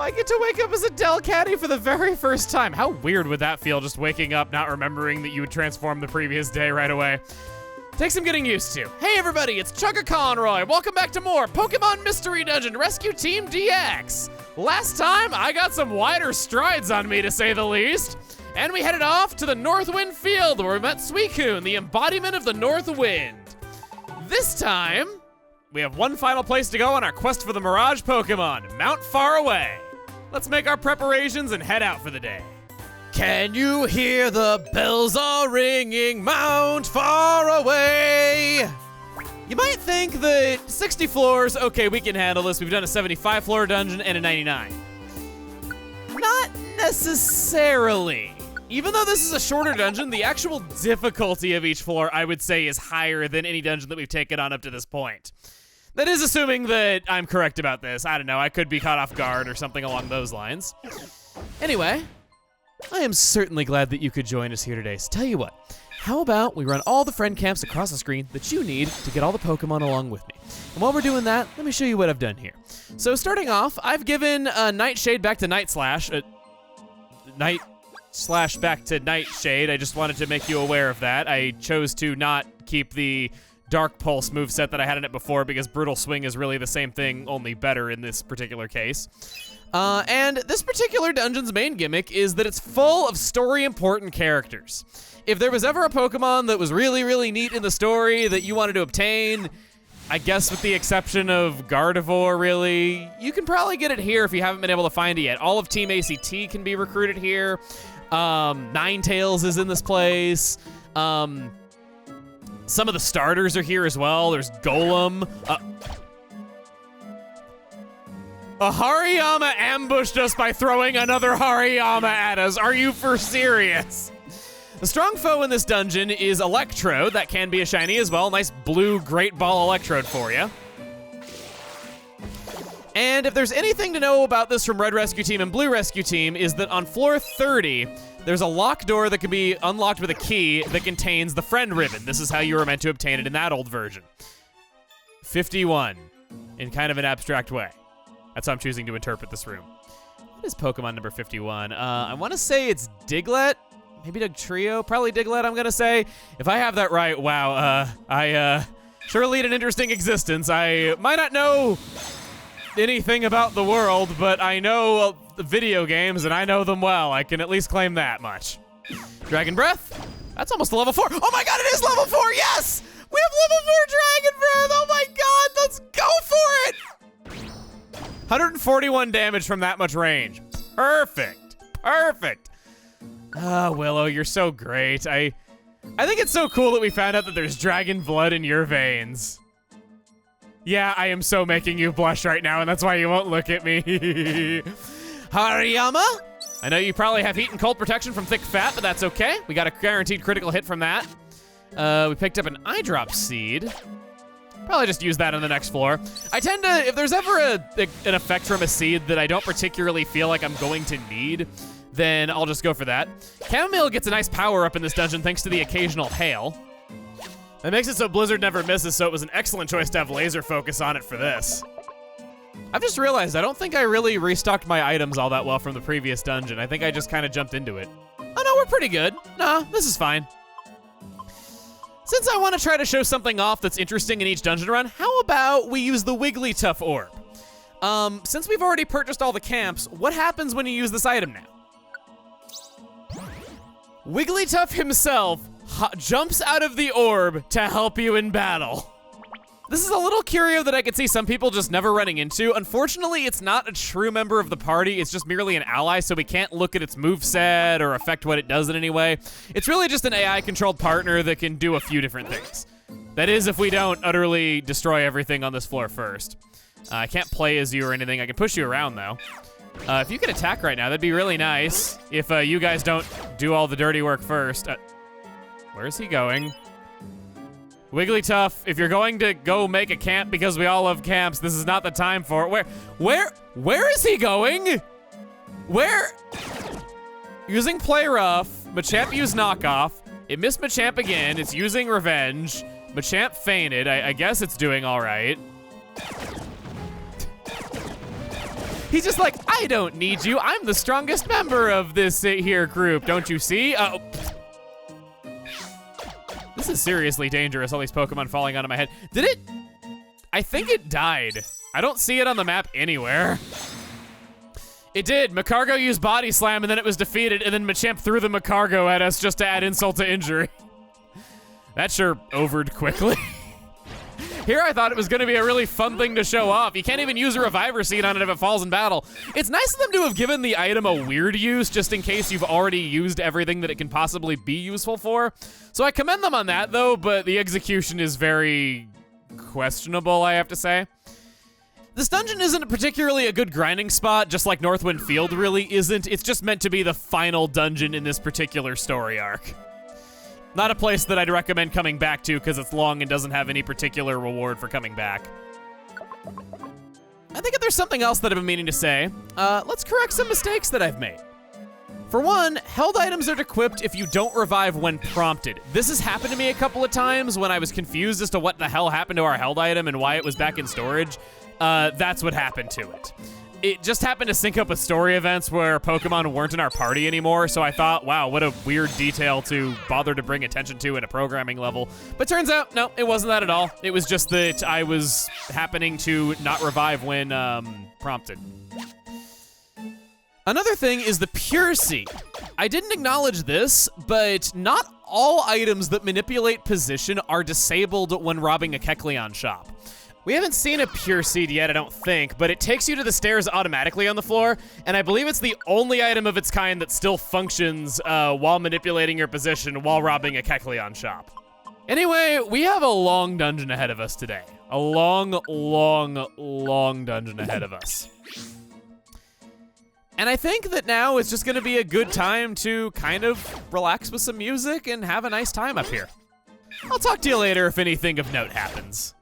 I get to wake up as a Delcatty for the very first time. How weird would that feel, just waking up not remembering that you would transform the previous day right away? Takes some getting used to. Hey everybody, it's Chugga Conroy. Welcome back to more Pokemon Mystery Dungeon Rescue Team DX. Last time, I got some wider strides on me, to say the least. And we headed off to the Northwind Field, where we met Suicune, the embodiment of the North Wind. This time, we have one final place to go on our quest for the Mirage Pokemon, Mount Faraway. Let's make our preparations and head out for the day. Can you hear the bells are ringing, Mount Faraway? You might think that 60 floors, okay, we can handle this. We've done a 75 floor dungeon and a 99. Not necessarily. Even though this is a shorter dungeon, the actual difficulty of each floor, I would say, is higher than any dungeon that we've taken on up to this point. That is assuming that I'm correct about this. I don't know, I could be caught off guard or something along those lines. Anyway, I am certainly glad that you could join us here today. So tell you what, how about we run all the friend camps across the screen that you need to get all the Pokemon along with me. And while we're doing that, let me show you what I've done here. So starting off, I've given Nightshade back to Night Slash back to Nightshade. I just wanted to make you aware of that. I chose to not keep the Dark Pulse moveset that I had in it before because Brutal Swing is really the same thing, only better in this particular case. And this particular dungeon's main gimmick is that it's full of story-important characters. If there was ever a Pokemon that was really, really neat in the story that you wanted to obtain, I guess with the exception of Gardevoir, really, you can probably get it here if you haven't been able to find it yet. All of Team ACT can be recruited here. Ninetales is in this place. Some of the starters are here as well. There's Golem. A Hariyama ambushed us by throwing another Hariyama at us. Are you for serious? The strong foe in this dungeon is Electrode. That can be a shiny as well. Nice blue Great Ball Electrode for you. And if there's anything to know about this from Red Rescue Team and Blue Rescue Team is that on floor 30, there's a lock door that can be unlocked with a key that contains the friend ribbon. This is how you were meant to obtain it in that old version. 51, in kind of an abstract way. That's how I'm choosing to interpret this room. What is Pokemon number 51? I want to say it's Diglett. Maybe Dugtrio, probably Diglett, I'm gonna say. If I have that right, wow, I sure lead an interesting existence. I might not know anything about the world, but I know the video games and I know them well. I can at least claim that much. Dragon Breath? That's almost a level 4. Oh my god, it is level 4, yes! We have level 4 Dragon Breath, oh my god, let's go for it! 141 damage from that much range. Perfect, perfect. Ah, Willow, you're so great. I think it's so cool that we found out that there's dragon blood in your veins. Yeah, I am so making you blush right now, and that's why you won't look at me. Hariyama? I know you probably have heat and cold protection from thick fat, but that's okay. We got a guaranteed critical hit from that. We picked up an eye drop seed. Probably just use that on the next floor. I tend to, if there's ever an effect from a seed that I don't particularly feel like I'm going to need, then I'll just go for that. Chamomile gets a nice power up in this dungeon thanks to the occasional hail. That makes it so Blizzard never misses, so it was an excellent choice to have laser focus on it for this. I've just realized I don't think I really restocked my items all that well from the previous dungeon. I think I just kind of jumped into it. Oh no, we're pretty good. No, this is fine. Since I want to try to show something off that's interesting in each dungeon run, how about we use the Wigglytuff Orb? Since we've already purchased all the camps, what happens when you use this item now? Wigglytuff himself jumps out of the orb to help you in battle. This is a little curio that I could see some people just never running into. Unfortunately, it's not a true member of the party. It's just merely an ally, so we can't look at its moveset or affect what it does in any way. It's really just an AI-controlled partner that can do a few different things. That is, if we don't utterly destroy everything on this floor first. I can't play as you or anything. I can push you around, though. If you could attack right now, that'd be really nice. If you guys don't do all the dirty work first. Where is he going? Wigglytuff, if you're going to go make a camp because we all love camps, this is not the time for it. Where is he going? Where? Using Play Rough, Machamp used Knockoff. It missed Machamp again. It's using Revenge. Machamp fainted. I guess it's doing all right. He's just like, I don't need you. I'm the strongest member of this here group. Don't you see? Oh. This is seriously dangerous, all these Pokemon falling onto my head. Did it? I think it died. I don't see it on the map anywhere. It did. Macargo used Body Slam, and then it was defeated, and then Machamp threw the Macargo at us just to add insult to injury. That sure overed quickly. Here I thought it was gonna be a really fun thing to show off. You can't even use a Reviver Seed on it if it falls in battle. It's nice of them to have given the item a weird use, just in case you've already used everything that it can possibly be useful for. So I commend them on that, though, but the execution is very questionable, I have to say. This dungeon isn't particularly a good grinding spot, just like Northwind Field really isn't. It's just meant to be the final dungeon in this particular story arc. Not a place that I'd recommend coming back to because it's long and doesn't have any particular reward for coming back. I think if there's something else that I've been meaning to say, let's correct some mistakes that I've made. For one, held items are equipped if you don't revive when prompted. This has happened to me a couple of times when I was confused as to what the hell happened to our held item and why it was back in storage. That's what happened to it. It just happened to sync up with story events where Pokemon weren't in our party anymore, so I thought, wow, what a weird detail to bother to bring attention to at a programming level. But turns out, no, it wasn't that at all. It was just that I was happening to not revive when prompted. Another thing is the Pure Seed. I didn't acknowledge this, but not all items that manipulate position are disabled when robbing a Kecleon shop. We haven't seen a Pure Seed yet, I don't think, but it takes you to the stairs automatically on the floor, and I believe it's the only item of its kind that still functions while manipulating your position while robbing a Kecleon shop. Anyway, we have a long dungeon ahead of us today. A long, long, long dungeon ahead of us. And I think that now is just gonna be a good time to kind of relax with some music and have a nice time up here. I'll talk to you later if anything of note happens.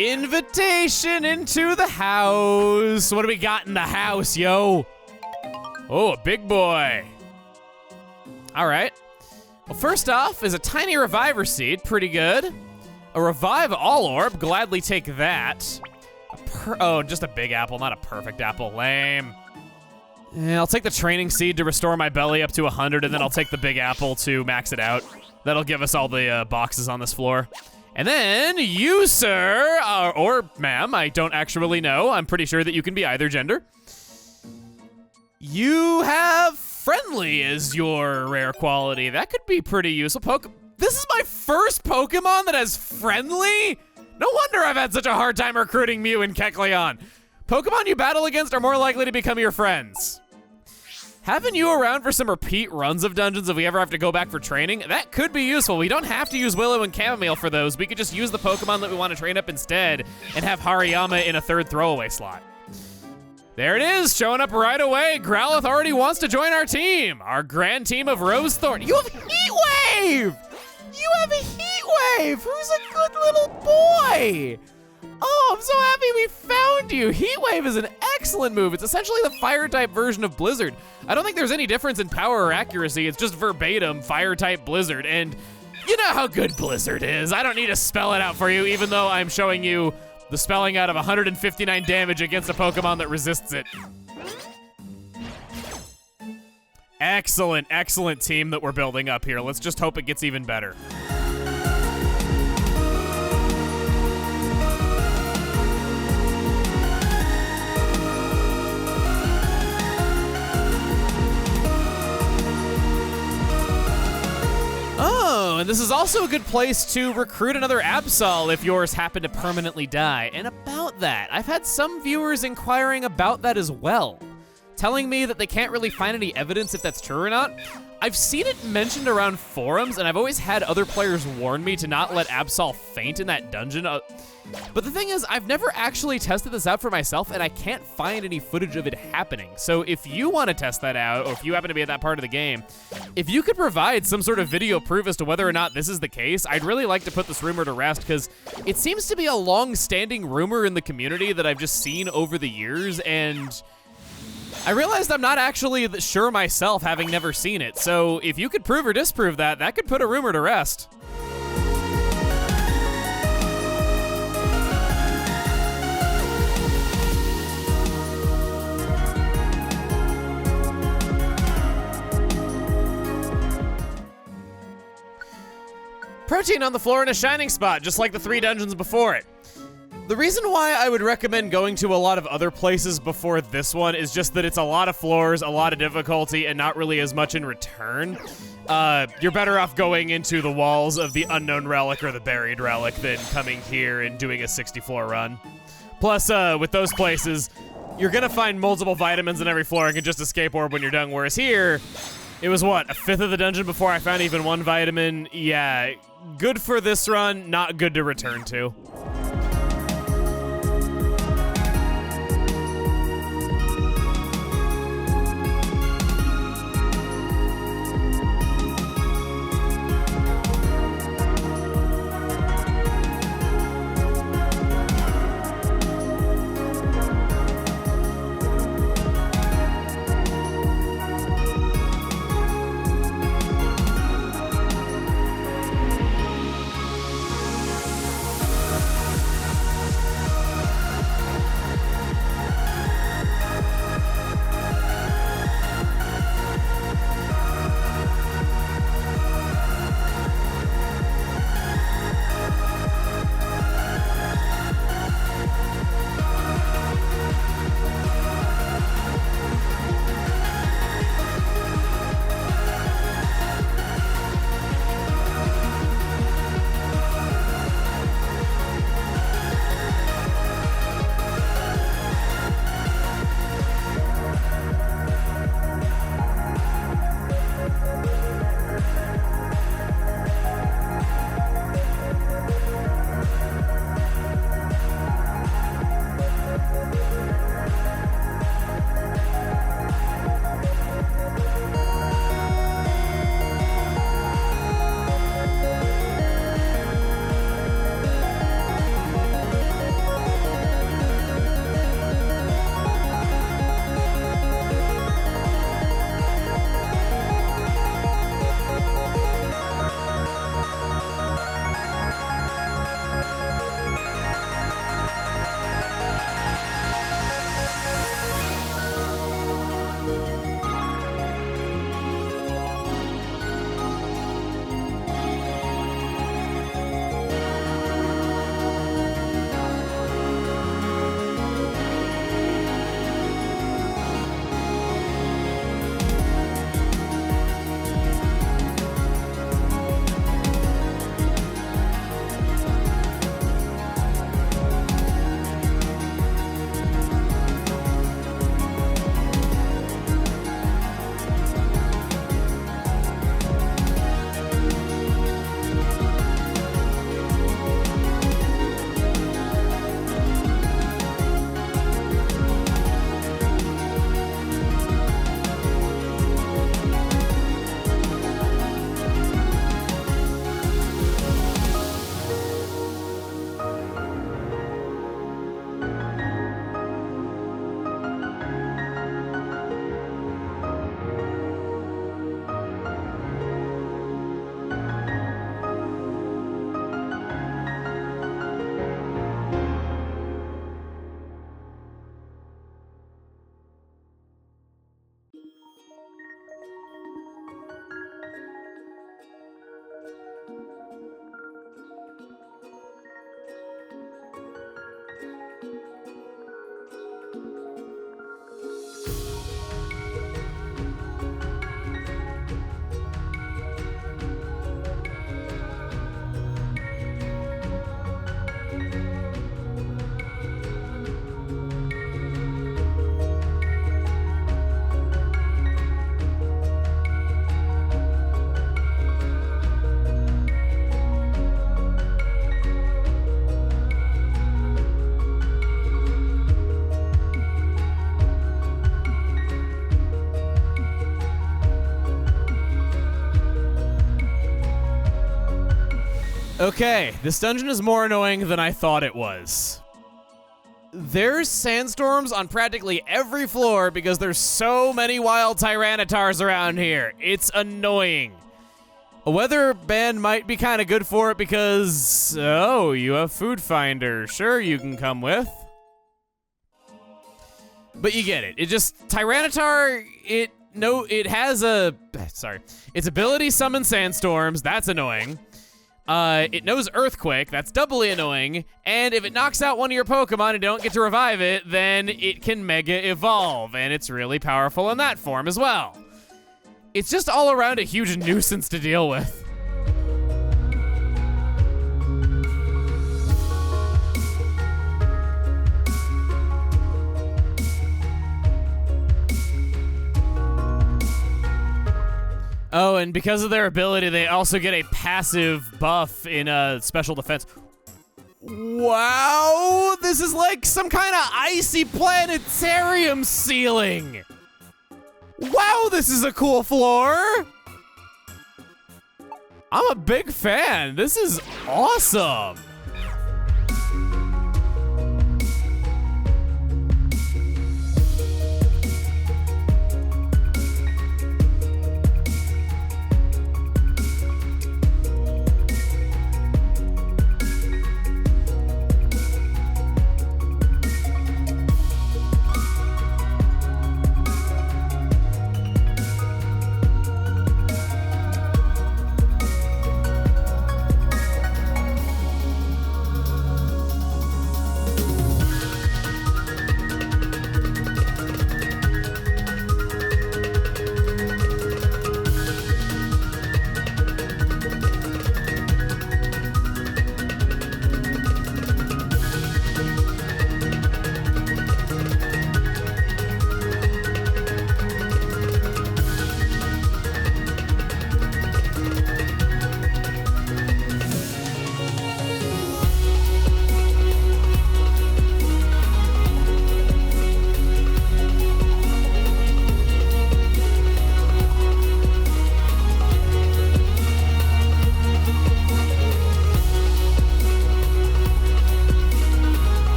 Invitation into the house. What do we got in the house, yo? Oh, a big boy. All right. Well, first off is a tiny Reviver Seed, pretty good. A Revive All Orb, gladly take that. Oh, just a big apple, not a perfect apple, lame. Yeah, I'll take the Training Seed to restore my belly up to 100, and then I'll take the big apple to max it out. That'll give us all the boxes on this floor. And then you, sir, or ma'am, I don't actually know. I'm pretty sure that you can be either gender. You have Friendly as your rare quality. That could be pretty useful. This is my first Pokemon that has Friendly? No wonder I've had such a hard time recruiting Mew and Kecleon. Pokemon you battle against are more likely to become your friends. Having you around for some repeat runs of dungeons if we ever have to go back for training, that could be useful. We don't have to use Willow and Chamomile for those. We could just use the Pokemon that we want to train up instead and have Hariyama in a third throwaway slot. There it is, showing up right away. Growlithe already wants to join our team. Our grand team of Rosethorn. You have Heat Wave! You have a Heat Wave! Who's a good little boy? Oh, I'm so happy we found you. Heat Wave is an excellent move. It's essentially the Fire-type version of Blizzard. I don't think there's any difference in power or accuracy. It's just verbatim Fire-type Blizzard. And you know how good Blizzard is. I don't need to spell it out for you, even though I'm showing you the spelling out of 159 damage against a Pokemon that resists it. Excellent, excellent team that we're building up here. Let's just hope it gets even better. Oh, Oh, and this is also a good place to recruit another Absol if yours happen to permanently die. And about that, I've had some viewers inquiring about that as well, telling me that they can't really find any evidence if that's true or not. I've seen it mentioned around forums, and I've always had other players warn me to not let Absol faint in that dungeon. But the thing is, I've never actually tested this out for myself, and I can't find any footage of it happening. So if you want to test that out, or if you happen to be at that part of the game, if you could provide some sort of video proof as to whether or not this is the case, I'd really like to put this rumor to rest, because it seems to be a long-standing rumor in the community that I've just seen over the years, and I realized I'm not actually sure myself, having never seen it. So if you could prove or disprove that, that could put a rumor to rest. Protein on the floor in a shining spot, just like the 3 dungeons before it. The reason why I would recommend going to a lot of other places before this one is just that it's a lot of floors, a lot of difficulty, and not really as much in return. You're better off going into the walls of the Unknown Relic or the Buried Relic than coming here and doing a 60-floor run. Plus, with those places, you're gonna find multiple vitamins in every floor and can just escape orb when you're done, whereas here, it was what, a 5th of the dungeon before I found even 1 vitamin? Yeah, good for this run, not good to return to. Okay, this dungeon is more annoying than I thought it was. There's sandstorms on practically every floor because there's so many wild Tyrannitars around here. It's annoying. A weather band might be kind of good for it because, oh, you have Food Finder. Sure, you can come with. But you get it. It just, Tyranitar, it has a, sorry. Its ability summons sandstorms, that's annoying. It knows Earthquake, that's doubly annoying, and if it knocks out one of your Pokemon and you don't get to revive it, then it can Mega Evolve, and it's really powerful in that form as well. It's just all around a huge nuisance to deal with. Oh, and because of their ability, they also get a passive buff in special defense. Wow, this is like some kind of icy planetarium ceiling. Wow, this is a cool floor. I'm a big fan. This is awesome.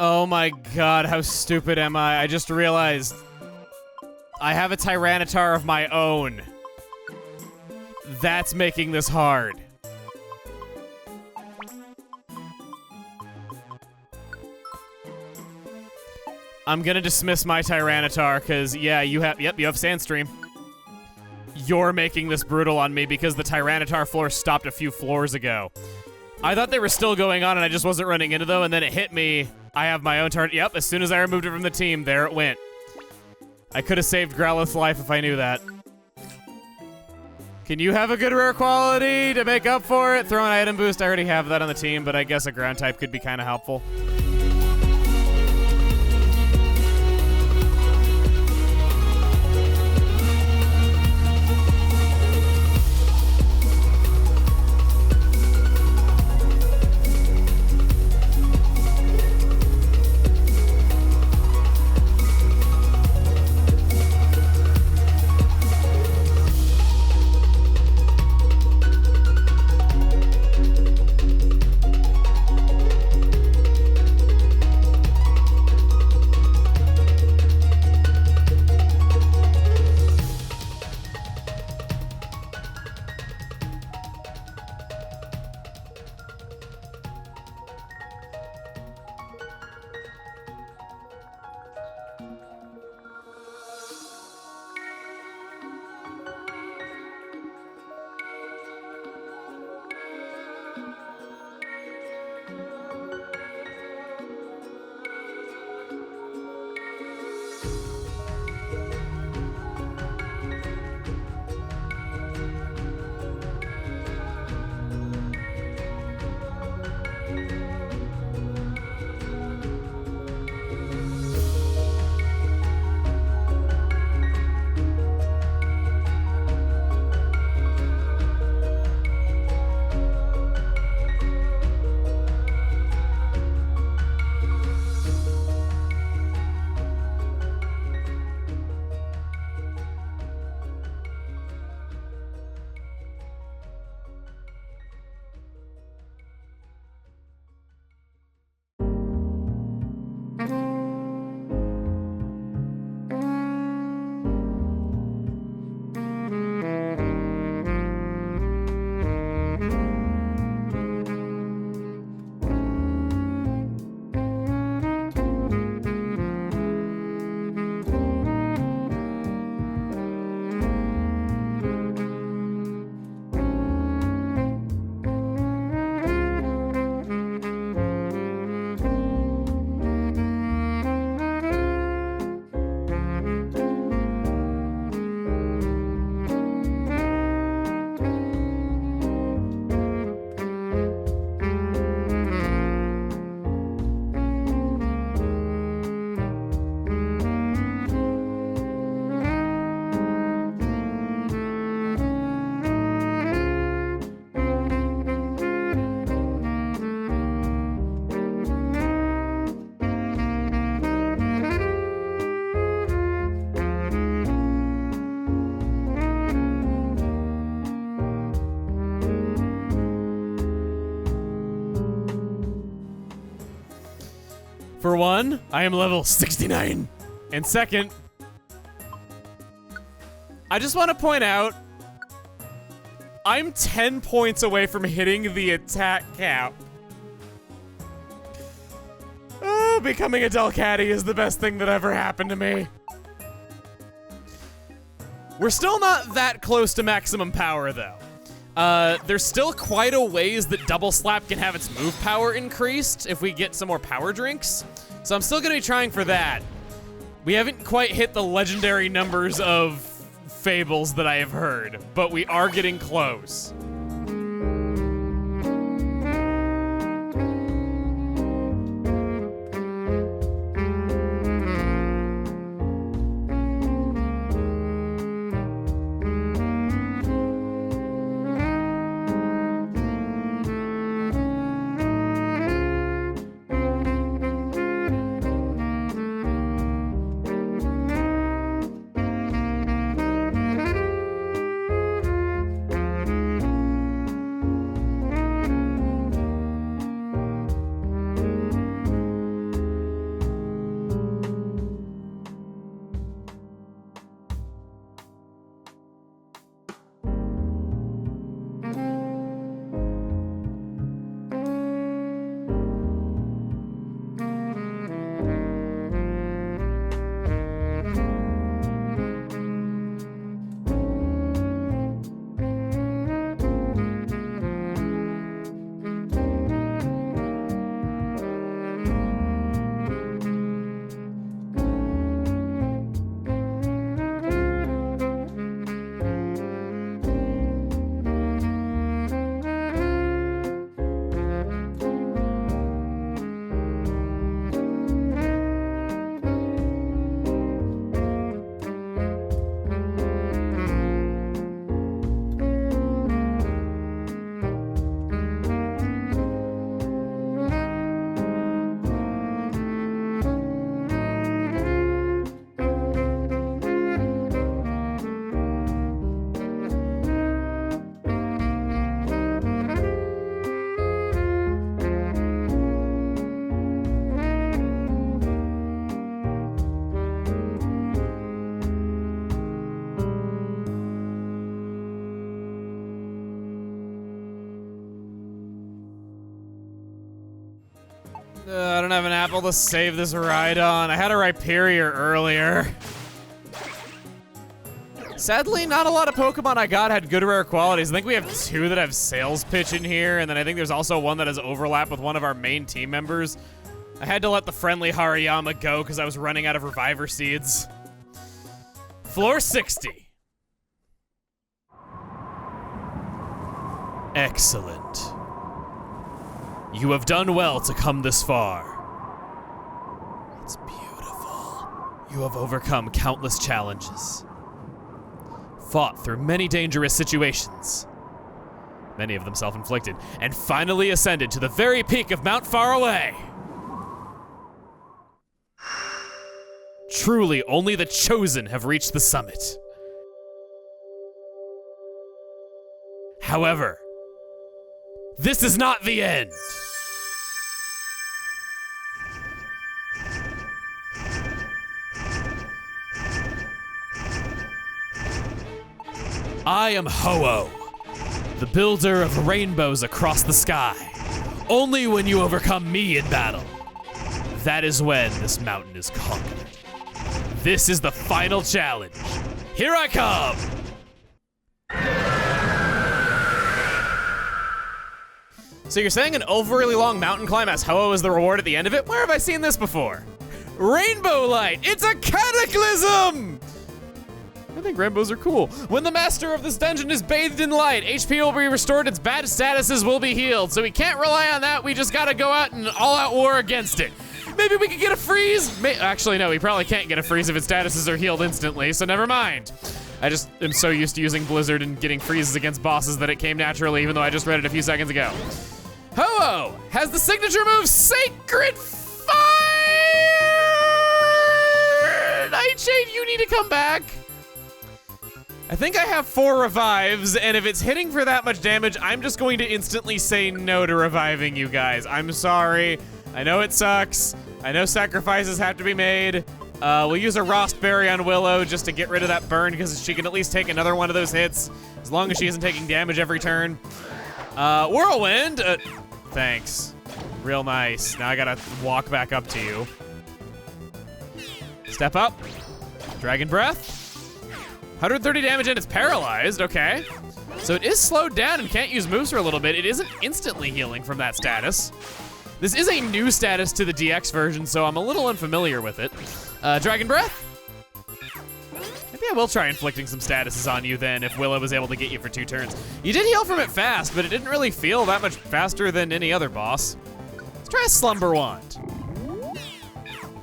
Oh my god, how stupid am I? I just realized I have a Tyranitar of my own. That's making this hard. I'm gonna dismiss my Tyranitar, because, yeah, you have Sandstream. You're making this brutal on me because the Tyranitar floor stopped a few floors ago. I thought they were still going on and I just wasn't running into them, and then it hit me. I have my own turn. Yep, as soon as I removed it from the team, there it went. I could have saved Growlithe's life if I knew that. Can you have a good rare quality to make up for it? Throw an item boost. I already have that on the team, but I guess a ground type could be kind of helpful. For one, I am level 69. And second, I just want to point out, I'm 10 points away from hitting the attack cap. Oh, becoming a Delcatty is the best thing that ever happened to me. We're still not that close to maximum power, though. There's still quite a ways that Double Slap can have its move power increased if we get some more power drinks. So I'm still gonna be trying for that. We haven't quite hit the legendary numbers of fables that I have heard, but we are getting close. I don't have an apple to save this ride on. I had a Rhyperior earlier. Sadly, not a lot of Pokemon I got had good rare qualities. I think we have 2 that have sales pitch in here, and then I think there's also one that has overlap with one of our main team members. I had to let the friendly Hariyama go because I was running out of Reviver Seeds. Floor 60. Excellent. You have done well to come this far. It's beautiful. You have overcome countless challenges. Fought through many dangerous situations. Many of them self-inflicted. And finally ascended to the very peak of Mount Faraway. Truly, only the chosen have reached the summit. However, this is not the end. I am Ho-Oh, the builder of rainbows across the sky. Only when you overcome me in battle, that is when this mountain is conquered. This is the final challenge. Here I come! So you're saying an overly long mountain climb has Ho-Oh as the reward at the end of it? Where have I seen this before? Rainbow Light! It's a cataclysm! I think rainbows are cool. When the master of this dungeon is bathed in light, HP will be restored, its bad statuses will be healed. So we can't rely on that, we just gotta go out and all-out war against it. Maybe we could get a freeze? Actually, no, we probably can't get a freeze if its statuses are healed instantly, so never mind. I just am so used to using Blizzard and getting freezes against bosses that it came naturally, even though I just read it a few seconds ago. Ho-Oh has the signature move Sacred Fire! Nightshade, you need to come back. I think I have 4 revives, and if it's hitting for that much damage, I'm just going to instantly say no to reviving you guys. I'm sorry. I know it sucks. I know sacrifices have to be made. We'll use a Rost Berry on Willow just to get rid of that burn because she can at least take another one of those hits as long as she isn't taking damage every turn. Whirlwind. Thanks. Real nice. Now I gotta walk back up to you. Step up. Dragon Breath. 130 damage and it's paralyzed. Okay. So it is slowed down and can't use moves for a little bit. It isn't instantly healing from that status. This is a new status to the DX version, so I'm a little unfamiliar with it. Dragon Breath? Maybe I will try inflicting some statuses on you then if Willow was able to get you for 2 turns. You did heal from it fast, but it didn't really feel that much faster than any other boss. Let's try a Slumber Wand.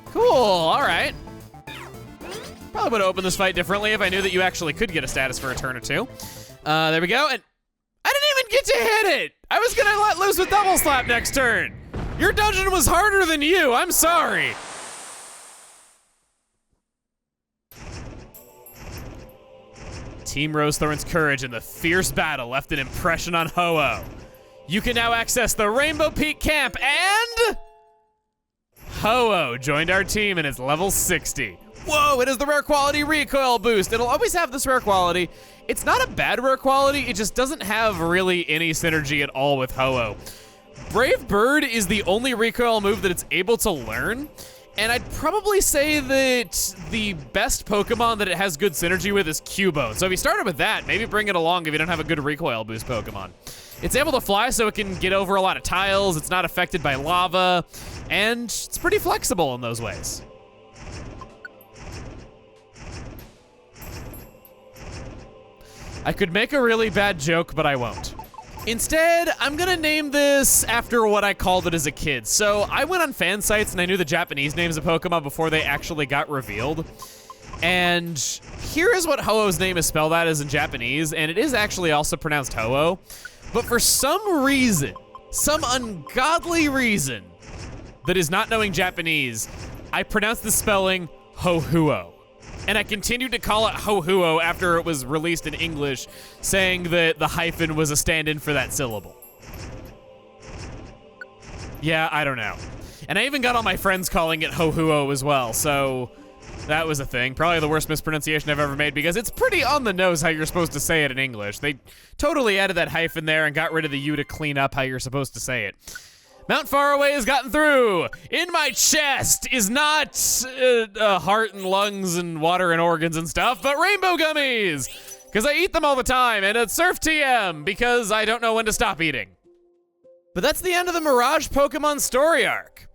Cool, all right. Probably would have opened this fight differently if I knew that you actually could get a status for a turn or 2. There we go, and I didn't even get to hit it! I was gonna let loose with Double Slap next turn! Your dungeon was harder than you, I'm sorry! Team Rosethorn's courage in the fierce battle left an impression on Ho-Oh. You can now access the Rainbow Peak Camp, and Ho-Oh joined our team and is level 60. Whoa, it is the rare quality recoil boost. It'll always have this rare quality. It's not a bad rare quality, it just doesn't have really any synergy at all with Ho-Oh. Brave Bird is the only recoil move that it's able to learn, and I'd probably say that the best Pokemon that it has good synergy with is Cubone. So if you started with that, maybe bring it along if you don't have a good recoil boost Pokemon. It's able to fly so it can get over a lot of tiles, it's not affected by lava, and it's pretty flexible in those ways. I could make a really bad joke, but I won't. Instead, I'm gonna name this after what I called it as a kid. So I went on fan sites and I knew the Japanese names of Pokemon before they actually got revealed. And here is what Ho-Oh's name is spelled out as in Japanese, and it is actually also pronounced Ho-Oh. But for some reason, some ungodly reason that is not knowing Japanese, I pronounced the spelling Ho-Huo. And I continued to call it Ho-Huo after it was released in English, saying that the hyphen was a stand-in for that syllable. Yeah, I don't know. And I even got all my friends calling it Ho-Huo as well, so that was a thing. Probably the worst mispronunciation I've ever made because it's pretty on the nose how you're supposed to say it in English. They totally added that hyphen there and got rid of the U to clean up how you're supposed to say it. Mount Faraway has gotten through. In my chest is not heart and lungs and water and organs and stuff, but rainbow gummies, because I eat them all the time, and a Surf TM, because I don't know when to stop eating. But that's the end of the Mirage Pokemon story arc.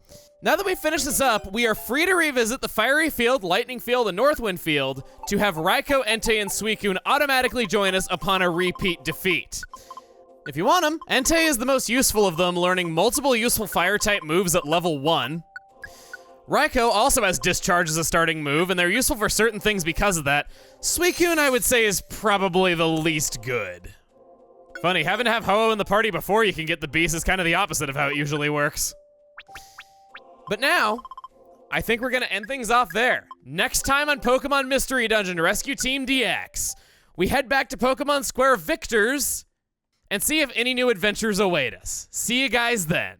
Now that we finish this up, we are free to revisit the Fiery Field, Lightning Field, and Northwind Field to have Raikou, Entei, and Suicune automatically join us upon a repeat defeat. If you want them, Entei is the most useful of them, learning multiple useful Fire-type moves at level 1. Raikou also has Discharge as a starting move, and they're useful for certain things because of that. Suicune, I would say, is probably the least good. Funny, having to have Ho-Oh in the party before you can get the beast is kind of the opposite of how it usually works. But now, I think we're gonna end things off there. Next time on Pokemon Mystery Dungeon Rescue Team DX, we head back to Pokemon Square Victors and see if any new adventures await us. See you guys then.